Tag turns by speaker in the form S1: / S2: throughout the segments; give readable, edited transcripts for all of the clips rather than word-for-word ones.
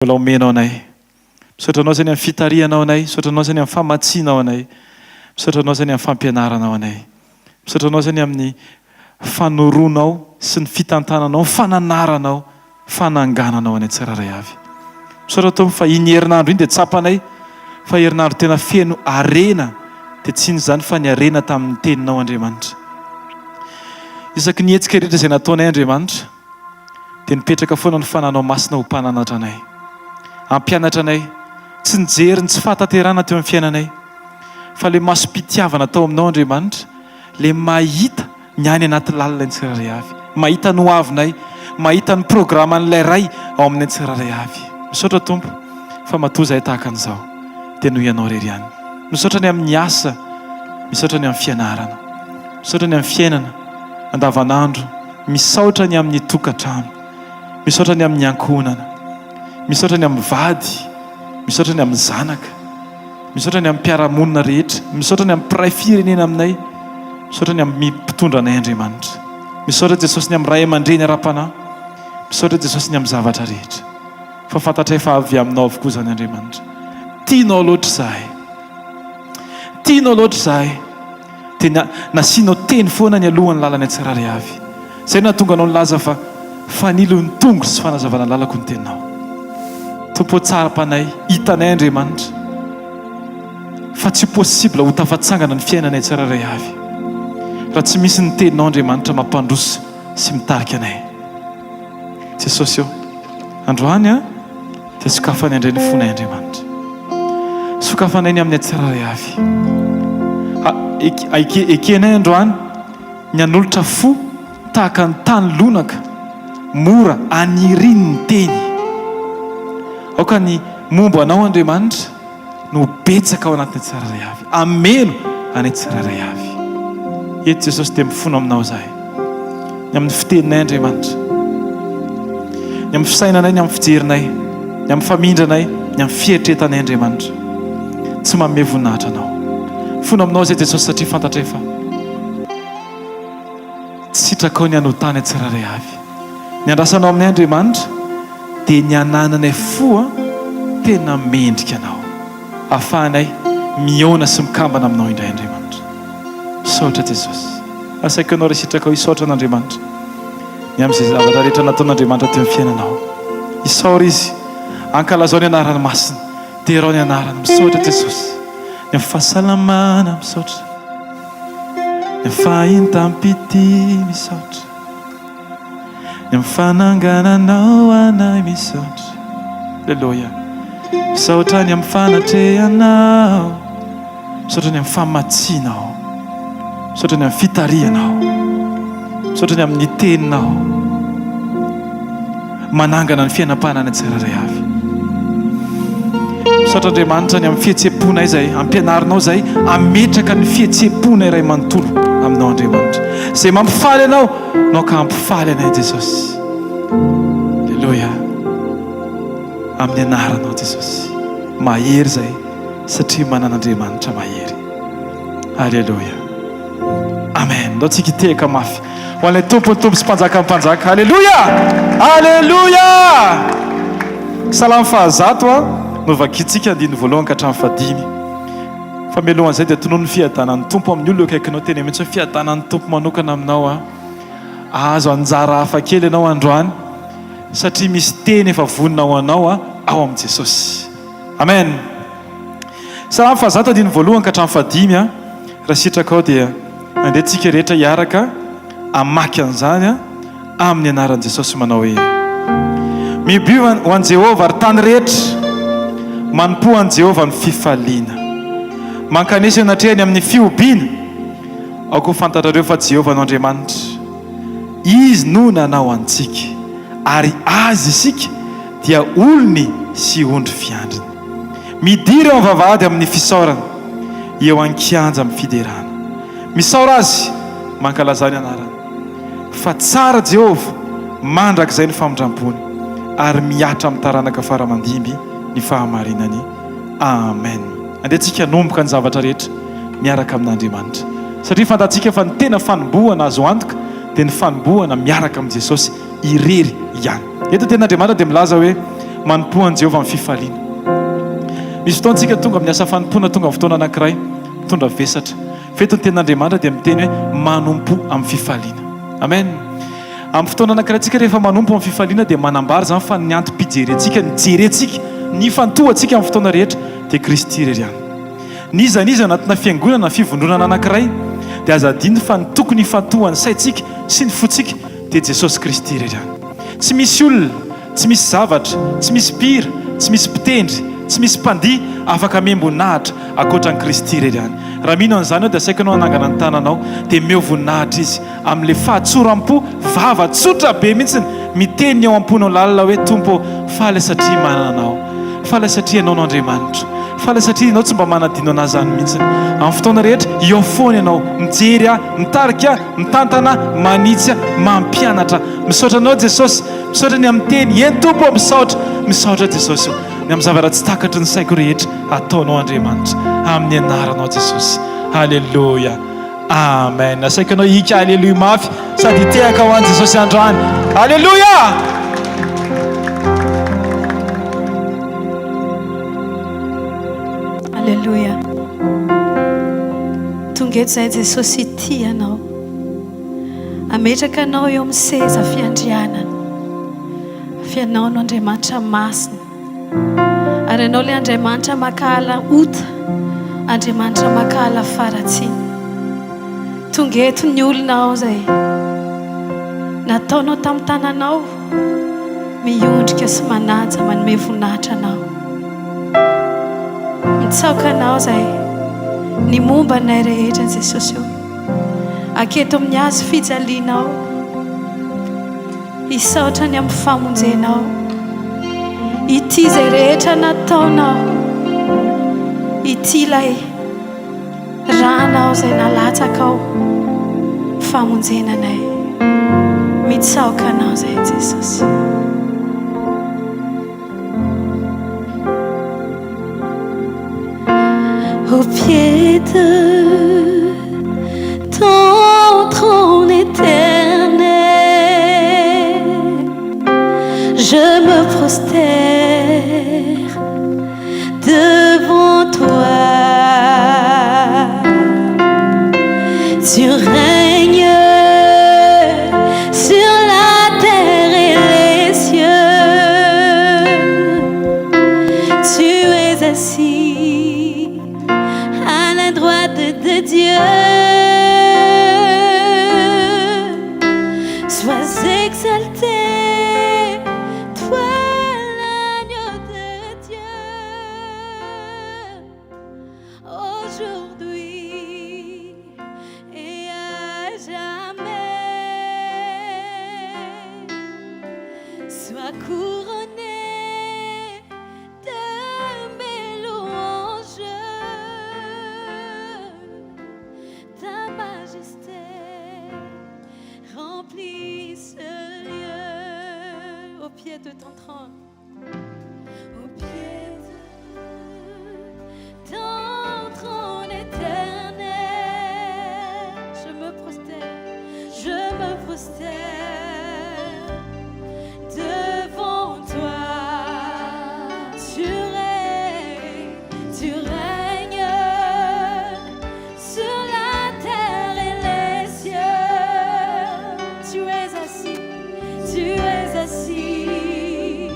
S1: Mbola omenao anay. Misaotra anao zany amin'ny fitarianao anay, misaotra anao zany amin'ny famatsianao anay, misaotra anao zany amin'ny fampianaranao anay, misaotra anao zany amin'ny fanoronao sy ny fitantananao, fananaranao, fanangananao anay tsiraray avy. Misaotra Tompo fa iny herinandro iny dia tsapanay, fa herinandro tena feno arena, dia tsy iny zany fa ny arena tamin'ny teninao Andriamanitra. Isaky ny hetsika rehetra izay nataonay Andriamanitra, dia nipetraka foana ny fananao masina ho mpananatra anay. Ampianatra anay, tsy nijery ny tsy fahataterana teo amin'ny fiainanay, fa le maso-pitiavana tao aminao Andriamanitra, le mahita ny any anaty lalina ny tsiraray avy, mahita ny hoavinay, mahita ny programan'ilay ray ao amin'ny tsiraray avy. Misaotra Tompo fa matoa zahay tahaka an'izao, dia noho ianao rery ihany. Misaotra ny amin'ny asa, misaotra ny amin'ny fianarana, misaotra ny amin'ny fiainana andavanandro, misaotra ny amin'ny tokantrano, misaotra ny amin'ny ankohonana, misaotra ny amin'ny vady, misaotra ny amin'ny zanaka, misaotra ny amin'ny mpiaramonina rehetra, misaotra ny amin'ny mpiray firenena aminay, misaotra ny amin'ny mpitondra anay Andriamanitra, misaotra Jesosy ny amin'ny ray aman-dreny ara-panahy, misaotra Jesosy ny amin'ny zavatra rehetra. Fa fantatray fa avy aminao avokoa zany Andriamanitra. Tianao loatra zahay, tianao loatra zahay, dia nasianao teny foana ny alohan'ny lalana tsiraray avy. Zay nahatonga anao nilaza fa fanilo ny tongo sy fanazavana ny lalako ny teninao. Tompo tsara mpanay, hitanay Andriamanitra, fa tsy possible ho tafatsangana ny fiainanay tsiraray avy raha tsy misy ny teninao Andriamanitra mampandroso sy mitarika anay. Jesosy eo, androany dia sokafanay indray ny fonay Andriamanitra, sokafanay ny amin'ny tsiraray avy. Ekenay androany ny anolotra fo tahaka ny tany lonaka, mora aniriny ny teny. Aoka ny momba anao Andriamanitra no betsaka ao anatin'ny tsiraray avy, ameno anay tsiraray avy. Eto Jesosy dia mifono aminao zahay, ny amin'ny fiteninay Andriamanitra, ny amin'ny fisainanay, ny amin'ny fijerinay, ny amin'ny famindranay, ny amin'ny fietretanay Andriamanitra, tsy manome voninahitra anao. Fono aminao zay Jesosy satria fantatray fa tsy sitraka ao ny anotany tsiraray avy. Ny andrasanao aminay Andriamanitra dia ny anananay foa tena mendrika anao, ahafahanay miona sy mikambana aminao indray Andriamanitra. Misaotra Jesosy, asaiko anao raha sitraka ao hisaotra an'Andriamanitra ny amin'izay zavatra rehetra nataon'Andriamanitra teo amin'ny fiainanao. Isaora izy, ankalazao ny anarany masina, terao ny anarany. Misaotra Jesosy, ny fahasalamana misaotra, ny fahintam-pity misaotra, ny fanangananao anay misaotra. Alleluia. Misaotra ny amin'ny fanatrehanao, misaotra ny amin'ny famatsianao, misaotra ny amin'ny fitarianao, misaotra ny amin'ny teninao, manangana ny fiainam-panana tsiraray avy. Misaotra Andriamanitra ny amin'ny fihetseponay zay, ampianarinao zay, ametraka ny fihetseponay iray manontolo aminao Andriamanitra. Zay mampifaly anao, nao ka mampifaly anay Jesosy. Alleluia. Amin'ny anaranao Jesosy, mahery zay satria manan'Andriamanitra mahery. Alleluia. Amen. Ndao tsika hitehaka mafy ho an'ilay tompony tompo sy mpanjaka mpanjaka. Alleluia. Alleluia. Salamo fahazato no vakitsika andiny voalohany ka hatramin'ny fahadimy. Fa mialohan'izay dia tonono ny fiadanan'ny Tompo amin'ny olona akaikinao, teny mihitsy hoe fiadanan'ny Tompo manokana aminao azo anjara hafa kely ianao androany satria misy teny efa voninao anao ao amin'i Jesosy. Amen. Salamo fahazato andiny voalohany ka hatramin'ny fahadimy. Raha sitraka ao dia mandeha tsika rehetra hiaraka amaky an'izany amin'ny anaran'i Jesosy manao hoe: mibiova ho an'i Jehovah ary tany rehetra, manompo an'i Jehovah ny fifaliana, mankanesa anatrehany amin'ny fiobiana. Aoko fantatrareo fa Jehovah no Andriamanitra, izy no nanao antsika ary azy isika dia olony sy ondry fiandriny. Midiry eo amin'ny vavahady amin'ny fisaorana, eo an-kianja amin'ny fiderana. Misaora azy mankalaza ny anarany, fa tsara Jehovah mandrakizay ny famindram-pony ary miatra amin'ny taranaka faramandimby ny fahamarinany. Amen. Andehantsika nomboka ny zavatra rehetra miaraka amin'Andriamanitra, satria fantatsika fa ny tena fanombohana azo antoka dia ny fanombohana miaraka amin'i Jesosy irery ihany. Eto ten'Andriamanitra dia milaza hoe manompoan Jehovah amin'ny fifaliana. Misy fotoantsika tonga amin'ny asa fanompoana tonga amin'ny fotoana anankiray mitondra vesatra. Fetony tenin'Andriamanitra dia miteny hoe manompo amin'ny fifaliana. Amen. Amin'ny fotoana anankiray tsika rehefa manompo amin'ny fifaliana dia manambara zany fa ny antom-pijerentsika, ny jerentsika, ny fantohantsika amin'ny fotoana rehetra dia Kristy irery ihany. Niza anatina fiangonana fivondronana anankiray dia aza adino fa ny tokony fantohan'ny saintsika sy ny fotsika dia Jesosy Kristy irery ihany. Tsy misy olona, tsy misy zavatra, tsy misy mpira, tsy misy mpitendry, tsy misy mpandihy afaka miambonahitra ankoatran'i Kristy irery ihany. Raha mino an'izany dia saika anao anangana ny tananao dia meo voninahitra izy amin'ilay fahatsoram-po vava-tsotra be mihitsy miteny ao am-ponao lalina hoe Tompo, faly satria manana anao, faly satria ianao no Andriamanitra, faly satria ianao tsy mba manadino anazy zany mihitsy. Amin'ny fotoana rehetra eo foana ianao mijery mitarika mitantana, manitsy mampianatra. Misaotra anao Jesosy, misaotra ny amin'ny teny eny Tompo, misaotra Jesosy ny amin'ny zavatra tsy takatry ny saiko rehetra ataonao Andriamanitra amin'ny anaranao Jesosy. Halleluja. Amen. Asaika anao hika halleluja mafy sady hitehaka ho an'i Jesosy androany. Halleluja.
S2: Halleluja. Tonga eto izay Jesosy ity anao. Ametraka anao eo amin'ny seza fiandrianana. Fianao no Andriamanitra masina. Ary anao ilay Andriamanitra makahala ota, Andriamanitra makahala faratsiny. Tonga eto ny olonao izay nataonao tamin'ny tananao miondrika sy manaja manome voninahitra anao. Mitsaoka anao izay ny momba anay rehetra Jesosy io. Aketo amin'ny hazo fijalianao, hisaotra ny amin'ny famonjenao. Ity izay rehetra nataonao, ity ilay ranao izay nalatsaka ao famonjenanay. Mitsaoka anao izay Jesosy. Au pied de ton trône éternel, je me prosterne devant toi. Tu règnes sur la terre et les cieux. Tu es assis à la droite de Dieu. Sois exalté, toi l'agneau de Dieu, aujourd'hui et à jamais. Sois couronné de mes louanges. Ta majesté remplit ce lieu. Au pied de ton trône, au pied de ton trône éternel, je me prosterne devant toi. Tu règnes sur la terre et les cieux. Tu es assis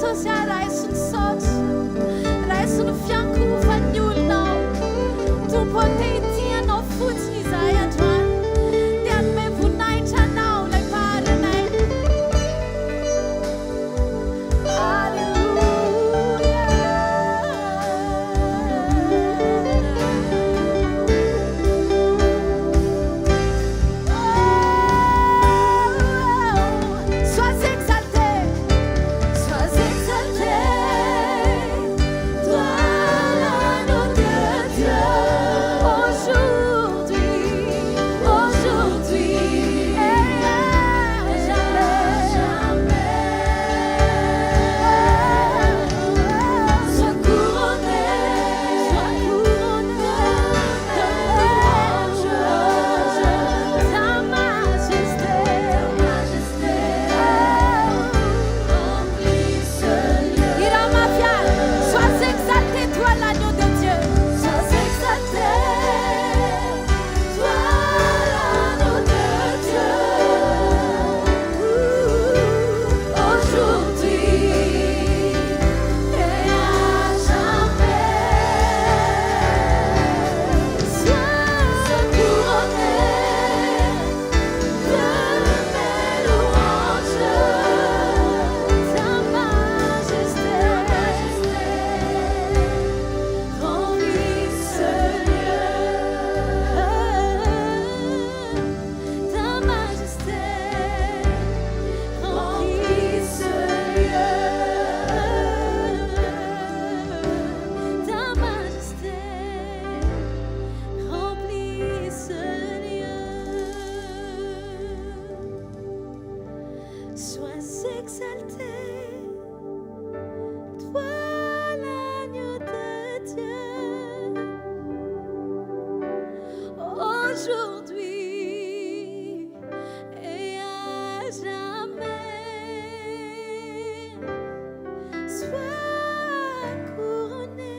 S2: Jesosy raisiny saotra raisiny fiankovany olonao tompo antehitianao fotsiny izahay androany dia anome voninahitra anao ilay parinay Sois exalté, sois exalté, toi l'agneau de Dieu, aujourd'hui et à jamais. Sois couronné.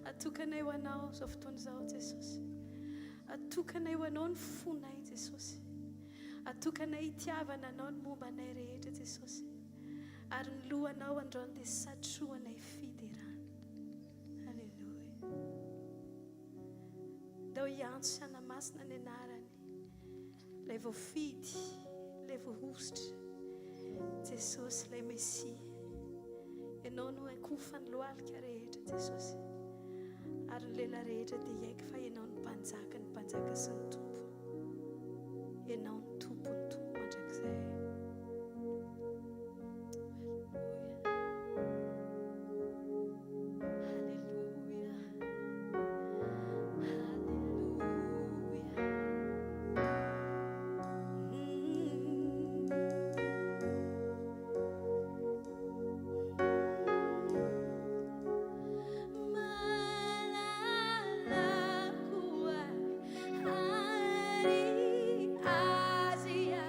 S2: Atokana eo anao izao fotoana izao Jesosy. Atokana eo anao ny fonay Jesosy. Atokana hitiavana anao ny momba anay rehetra Jesosy. Ary ny lohanao androany dia satroanay fidirana. Halleluja. Dao hiantso sianamasina ny anarany. Ilay voafidy, ilay voahositra. Jesosy ilay Mesia. Ianao no akofany lohalika rehetra Jesosy. Ary ny lehilahy rehetra dia haiko fa ianao ny mpanjaka sy ny tompo. Ianao ny tompony tompo mandrakizay. Halleluja. Asia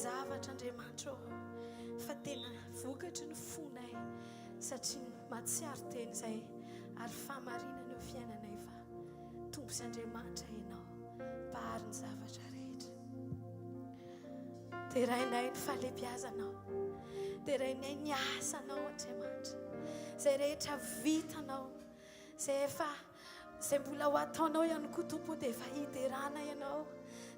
S2: zavatra Andriamanitra fa tena vokatry ny fonay satria matsiaro teny izay ary famarinana eo fiainanay fa tompos Andriamanitra ianao pahary ny zavatra rehetra terainay ny fahalebiazanao terainay ny asanao Andriamanitra izay rehetra vitanao izay mbola ho ataonao ihany koa tompo dia efa hiterana ianao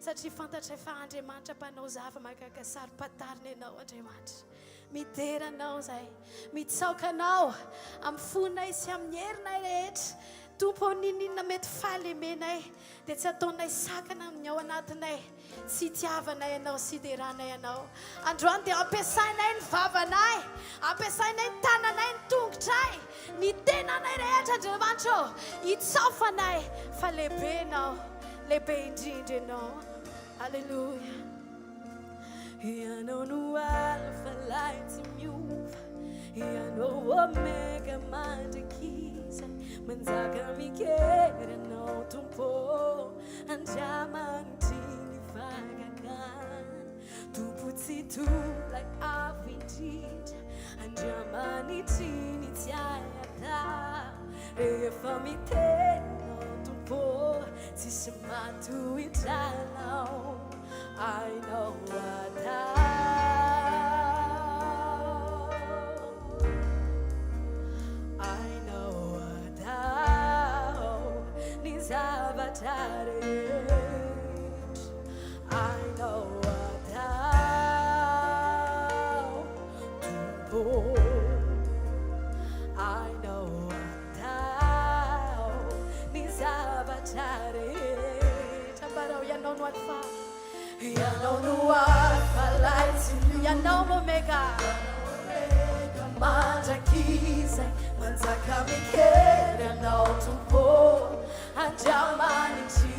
S2: satria fantatra fa Andriamanitra mpanao zava mahakaka sarom-patarina ianao Andriamanitra miteranao izay mitsaokanao amin'ny fonay sy amin'ny herinay rehetra tompo ninina mety fahalemenay dia tsy ataonay sakana amin'ny ao anatinay tsy itiavanay ianao sy hiteranay ianao androany dia ampiasainay ny vavanay ampiasainay ny tananay ny tongotray ny tenanay rehetra Andriamanitra hitsaofanay fa lehibe ianao lehibe indrindra ianao Halleluja ianao no alfa lahy tsy miova ianao omega mandrakizay manjaka mikery ianao tompo Andriamanitry ny vagakany tompo tsy tolay avo indrindra Andriamanitry ny tiayata rehefa mitenao tompo tsisy matohitranao I know what I know what ni zavatra rehetra I know what tompo I know what ni zavatra rehetra barao ianao no alfa ianao no alfa lights ianao no omega mandrakizay manjaka mikery ianao tompo Andriamanitry